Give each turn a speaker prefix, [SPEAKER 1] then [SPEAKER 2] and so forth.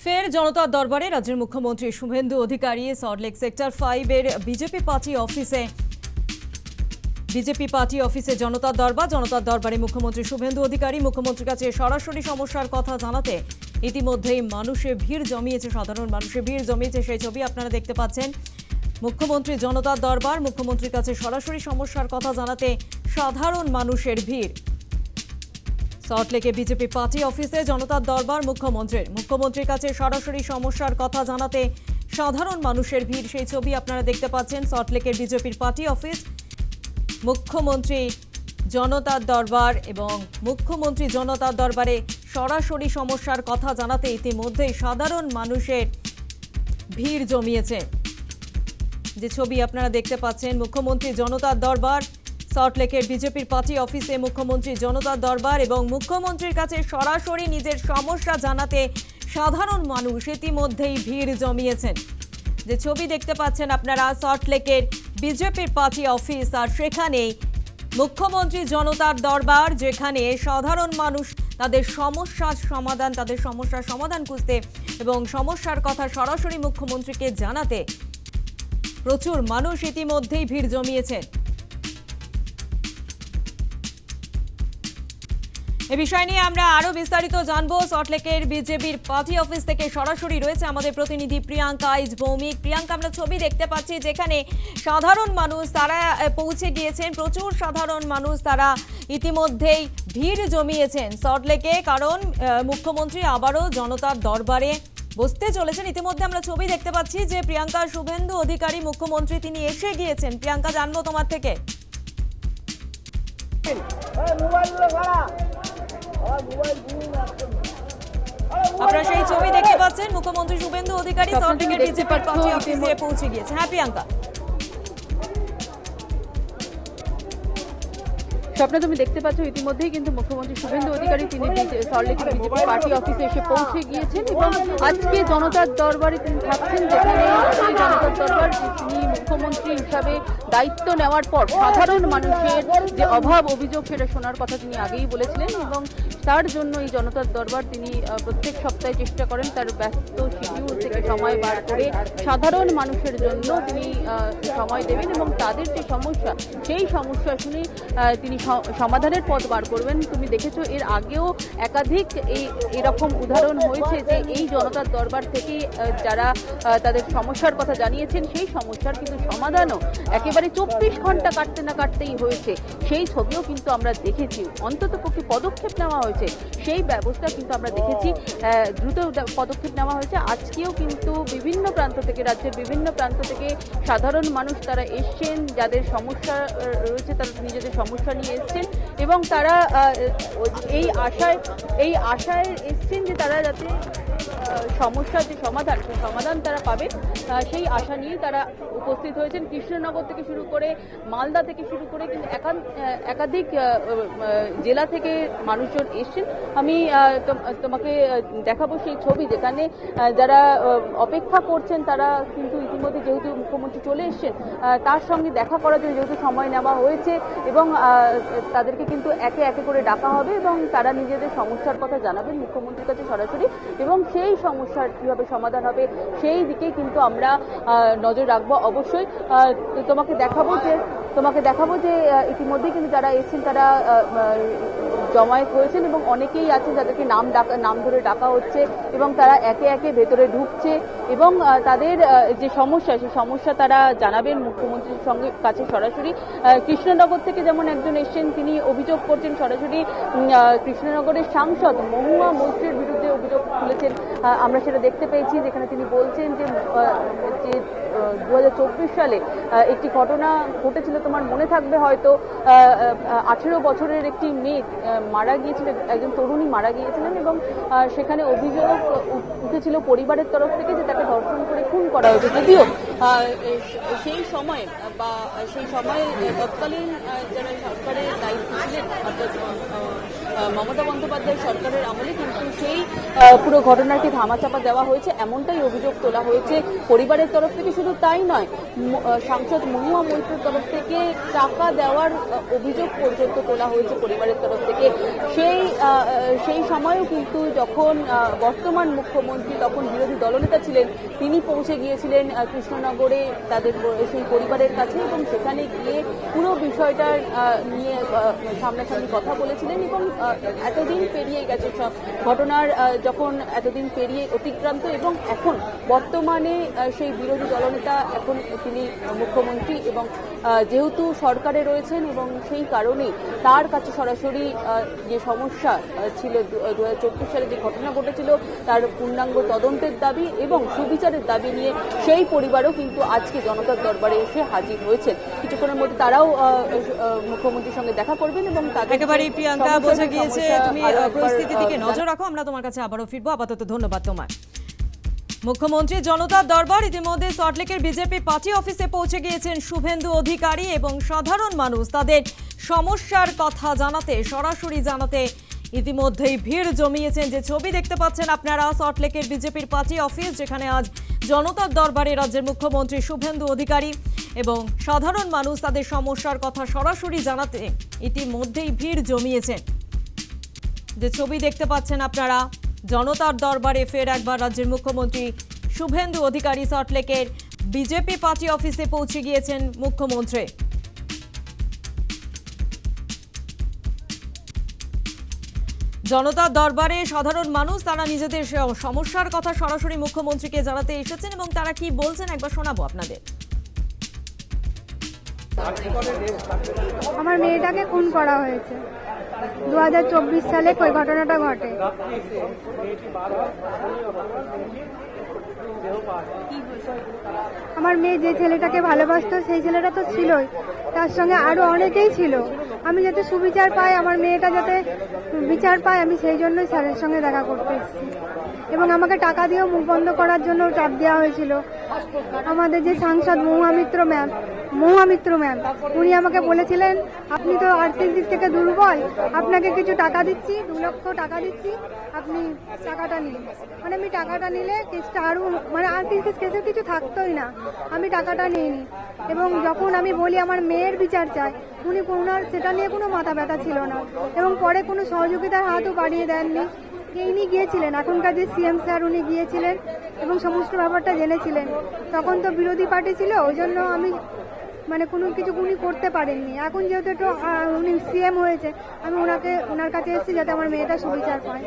[SPEAKER 1] ফের জনতার দরবারে রাজ্যের মুখ্যমন্ত্রী শুভেন্দু অধিকারী সল্টলেক সেক্টর 5 এর বিজেপি পার্টি অফিসে জনতার দরবারে মুখ্যমন্ত্রী শুভেন্দু অধিকারী মুখ্যমন্ত্রীর কাছে সরাসরি সমস্যার কথা জানাতে ইতিমধ্যেই সাধারণ মানুষের ভিড় জমিয়েছে সেই ছবি আপনারা দেখতে পাচ্ছেন। মুখ্যমন্ত্রী জনতার দরবার, মুখ্যমন্ত্রীর কাছে সরাসরি সমস্যার কথা জানাতে সাধারণ মানুষের ভিড়। সল্টলেকে বিজেপি পার্টি অফিসে জনতার দরবার মুখ্যমন্ত্রীর কাছে সরাসরি সমস্যার কথা জানাতে সাধারণ মানুষের ভিড় সেই ছবি আপনারা দেখতে পাচ্ছেন। সল্টলেকের বিজেপির পার্টি অফিস, মুখ্যমন্ত্রী জনতার দরবার এবং মুখ্যমন্ত্রী জনতার দরবারে সরাসরি সমস্যার কথা জানাতে ইতিমধ্যেই সাধারণ মানুষের ভিড় জমিয়েছে। যে ছবি আপনারা দেখতে পাচ্ছেন, মুখ্যমন্ত্রী জনতার দরবার, সল্টলেকের বিজেপির পার্টি অফিসে মুখ্যমন্ত্রী জনতার দরবার এবং মুখ্যমন্ত্রীর কাছে সরাসরি নিজের সমস্যা জানাতে সাধারণ মানুষ ইতিমধ্যেই ভিড় জমিয়েছেন। যে ছবি দেখতে পাচ্ছেন আপনারা, সল্টলেকের বিজেপির পার্টি অফিস, আর সেখানে মুখ্যমন্ত্রী জনতার দরবার, যেখানে সাধারণ মানুষ তাদের সমস্যার সমাধান খুঁজতে এবং সমস্যার কথা সরাসরি মুখ্যমন্ত্রীকে জানাতে প্রচুর মানুষ ইতিমধ্যেই ভিড় জমিয়েছেন। এ বিষয় নিয়ে আমরা আরো বিস্তারিত জানবো। সল্টলেকের বিজেপির পার্টি অফিস থেকে সরাসরি রয়েছে আমাদের প্রতিনিধি প্রিয়াঙ্কা ভৌমিক। প্রিয়াঙ্কা, আমরা ছবি দেখতে পাচ্ছি যেখানে সাধারণ মানুষ তারা পৌঁছে গিয়েছেন, প্রচুর সাধারণ মানুষ তারা ইতিমধ্যেই ভিড় জমিয়েছেন সল্টলেকে, কারণ মুখ্যমন্ত্রী আবারও জনতার দরবারে বসতে চলেছেন। ইতিমধ্যে আমরা ছবি দেখতে পাচ্ছি যে প্রিয়াঙ্কা, শুভেন্দু অধিকারী মুখ্যমন্ত্রী তিনি এসে গিয়েছেন। প্রিয়াঙ্কা, জানবো তোমার থেকে। আপনারা সেই ছবি দেখতে পাচ্ছেন, মুখ্যমন্ত্রী শুভেন্দু অধিকারী সল্টলেকের বিজেপি পার্টি অফিসে পৌঁছে গিয়েছে। হ্যাঁ প্রিয়াঙ্কা।
[SPEAKER 2] স্বপ্ন, তুমি দেখতে পাচ্ছ ইতিমধ্যেই কিন্তু মুখ্যমন্ত্রী শুভেন্দু অধিকারী তিনি সল্টলেকের বিজেপি পার্টি অফিসে এসে পৌঁছে গিয়েছেন এবং আজকে জনতার দরবারে তিনি থাকছেন, যেখানে এই জনতার দরবার তিনি মুখ্যমন্ত্রী হিসাবে দায়িত্ব নেওয়ার পর সাধারণ মানুষের যে অভাব অভিযোগ সেটা শোনার কথা তিনি আগেই বলেছিলেন এবং তার জন্য এই জনতার দরবার তিনি প্রত্যেক সপ্তাহে চেষ্টা করেন তার ব্যস্ত শিডিউল থেকে সময় বার করে সাধারণ মানুষের জন্য তিনি সময় দেবেন এবং তাদের যে সমস্যা সেই সমস্যা শুনে তিনি সমাধানের পথ বার করবেন। তুমি দেখেছো এর আগেও একাধিক এরকম উদাহরণ হয়েছে যে এই জনতার দরবার থেকে যারা তাদের সমস্যার কথা জানিয়েছেন সেই সমস্যার কিন্তু সমাধানও একেবারে 24 ঘন্টা কাটতে না কাটতেই হয়েছে। সেই ছবিও কিন্তু আমরা দেখেছি, অন্তত পক্ষে পদক্ষেপ নেওয়া হয়েছে, সেই ব্যবস্থা কিন্তু আমরা দেখেছি, দ্রুত পদক্ষেপ নেওয়া হয়েছে। আজকেও কিন্তু বিভিন্ন প্রান্ত থেকে, রাজ্যের বিভিন্ন প্রান্ত থেকে সাধারণ মানুষ তারা এসছেন, যাদের সমস্যা রয়েছে তারা নিজেদের সমস্যা নিয়ে এসছেন এবং তারা এই আশায় এসছেন যে তারা যাতে সমস্যার যে সমাধান তারা পাবে সেই আশা নিয়ে তারা উপস্থিত হয়েছেন। কৃষ্ণনগর থেকে শুরু করে মালদা থেকে শুরু করে কিন্তু একাধিক জেলা থেকে মানুষজন এসছেন। আমি তোমাকে দেখাবো সেই ছবি, যেখানে যারা অপেক্ষা করছেন তারা কিন্তু ইতিমধ্যে যেহেতু মুখ্যমন্ত্রী চলে এসছেন তার সঙ্গে দেখা করার জন্য যেহেতু সময় নেওয়া হয়েছে এবং তাদেরকে কিন্তু একে একে করে ডাকা হবে এবং তারা নিজেদের সমস্যার কথা জানাবেন মুখ্যমন্ত্রীর কাছে সরাসরি এবং সেই সমস্যার কীভাবে সমাধান হবে সেই দিকে কিন্তু আমরা নজর রাখবো। অবশ্যই তোমাকে দেখাবো যে ইতিমধ্যে কিন্তু যারা এসেছেন তারা জমায়েত হয়েছেন এবং অনেকেই আছেন যাদেরকে নাম ধরে ডাকা হচ্ছে এবং তারা একে একে ভেতরে ঢুকছে এবং তাদের যে সমস্যা সেই সমস্যা তারা জানাবেন মুখ্যমন্ত্রীর কাছে সরাসরি। কৃষ্ণনগর থেকে যেমন একজন এসছেন, তিনি অভিযোগ করছেন সরাসরি কৃষ্ণনগরের সাংসদ মহুয়া মৈত্রের বিরুদ্ধে অভিযোগ তুলেছেন। আমরা সেটা দেখতে পেয়েছি, যেখানে তিনি বলছেন যে 2024 সালে একটি ঘটনা ঘটেছিল, তোমার মনে থাকবে হয়তো, 18 বছরের একটি মেয়ে মারা গিয়েছিলেন, একজন তরুণী মারা গিয়েছিলেন এবং সেখানে অভিযোগ উঠেছিল পরিবারের তরফ থেকে যে তাকে ধর্ষণ করে খুন করা হয়েছে। যদিও সেই সময় তৎকালীন যারা সরকারের দায়িত্ব ছিলেন অর্থাৎ মমতা বন্দ্যোপাধ্যায় সরকারের আমলে কিন্তু সেই পুরো ঘটনাকে ধামাচাপা দেওয়া হয়েছে, এমনটাই অভিযোগ তোলা হয়েছে পরিবারের তরফ থেকে। শুধু তাই নয়, সাংসদ মহুয়া মৈত্রের তরফ থেকে টাকা দেওয়ার অভিযোগ পর্যন্ত তোলা হয়েছে পরিবারের তরফ থেকে। সেই সময়ও কিন্তু যখন বর্তমান মুখ্যমন্ত্রী তখন বিরোধী দলনেতা ছিলেন, তিনি পৌঁছে গিয়েছিলেন কৃষ্ণনগরে তাদের সেই পরিবারের কাছে এবং সেখানে গিয়ে পুরো বিষয়টা নিয়ে সামনাসামনি কথা বলেছিলেন। এবং এতদিন পেরিয়ে গেছে সব ঘটনার, যখন এতদিন পেরিয়ে অতিক্রান্ত এবং এখন বর্তমানে সেই বিরোধী দলনেতা এখন তিনি মুখ্যমন্ত্রী এবং যেহেতু সরকারে রয়েছেন এবং সেই কারণেই তার কাছে সরাসরি যে সমস্যা ছিল 2024 সালে যে ঘটনা ঘটেছিল তার পূর্ণাঙ্গ তদন্তের দাবি এবং সুবিচারের দাবি নিয়ে সেই পরিবারও কিন্তু আজকে জনতার দরবারে এসে হাজির হয়েছে। কিছুক্ষণের মধ্যে তারাও মুখ্যমন্ত্রীর সঙ্গে দেখা করবেন এবং তাদের
[SPEAKER 1] একেবারে প্রিয়াঙ্কা, বোঝা গিয়েছে তুমি পরিস্থিতির দিকে নজর রাখো। আমরা তোমার কাছে আবারও ফিরবো। আপাতত ধন্যবাদ তোমার। মুখ্যমন্ত্রী জনতার দরবার ইতিমধ্যে সল্টলেকের বিজেপি পার্টি অফিসে পৌঁছে গিয়েছেন শুভেন্দু অধিকারী এবং সাধারণ মানুষ তাদের সমস্যার কথা জানাতে, সরাসরি জানাতে ইতিমধ্যেই ভিড় জমিয়েছেন। যে ছবি দেখতে পাচ্ছেন আপনারা, সল্টলেকের বিজেপির পার্টি অফিস, যেখানে আজ জনতার দরবারে রাজ্যের মুখ্যমন্ত্রী শুভেন্দু অধিকারী এবং সাধারণ মানুষ তাদের সমস্যার কথা সরাসরি জানাতে ইতিমধ্যেই ভিড় জমিয়েছেন। যে ছবি দেখতে পাচ্ছেন আপনারা, জনতার দরবারে ফের একবার রাজ্যের মুখ্যমন্ত্রী শুভেন্দু অধিকারী সল্টলেকের বিজেপি পার্টি অফিসে পৌঁছে গিয়েছেন মুখ্যমন্ত্রী। জনতার দরবারে সাধারণ মানুষ তারা নিজেদের সমস্যার কথা সরাসরি মুখ্যমন্ত্রীকে জানাতে এসেছেন এবং তারা কি বলছেন একবার শোনাবো আপনাদের।
[SPEAKER 3] আমার মেয়েটাকে খুন করা হয়েছে 2024 সালে ওই ঘটনাটা ঘটে। আমার মেয়ে যে ছেলেটাকে ভালোবাসতো সেই ছেলেটা তো ছিলই, তার সঙ্গে আরো অনেকেই ছিল। আমি যাতে সুবিচার পাই, আমার মেয়েটা যাতে বিচার পায়, আমি সেই জন্যই স্যারের সঙ্গে দেখা করতে এসেছি। এবং আমাকে টাকা দিয়েও মুখ বন্ধ করার জন্য চাপ দেওয়া হয়েছিল। আমাদের যে সাংসদ মহুয়া মিত্র ম্যাম উনি আমাকে বলেছিলেন, আপনি তো আর্থিক দিক থেকে দুর্বল, আপনাকে কিছু টাকা দিচ্ছি, 2 লক্ষ টাকা দিচ্ছি, আপনি টাকাটা নিন। মানে আমি টাকাটা নিলে কেসটা আরও মানে আর কেসের কিছু থাকতোই না, আমি টাকাটা নিইনি। এবং যখন আমি বলি আমার মেয়ের বিচার চাই, উনি ওনার সেটা নিয়ে কোনো মাথা ব্যথা ছিল না এবং পরে কোনো সহযোগিতার হাতও বাড়িয়ে দেননি। ইনি গিয়েছিলেন, এখনকার যে সিএম স্যার উনি গিয়েছিলেন এবং সমস্ত ব্যাপারটা জেনেছিলেন। তখন তো বিরোধী পার্টি ছিল, ওই জন্য আমি মানে কোনো কিছু উনি করতে পারেননি। এখন যেহেতু একটু উনি সিএম হয়েছে, আমি ওনার কাছে এসেছি যাতে আমার মেয়েটা সুবিচার পায়।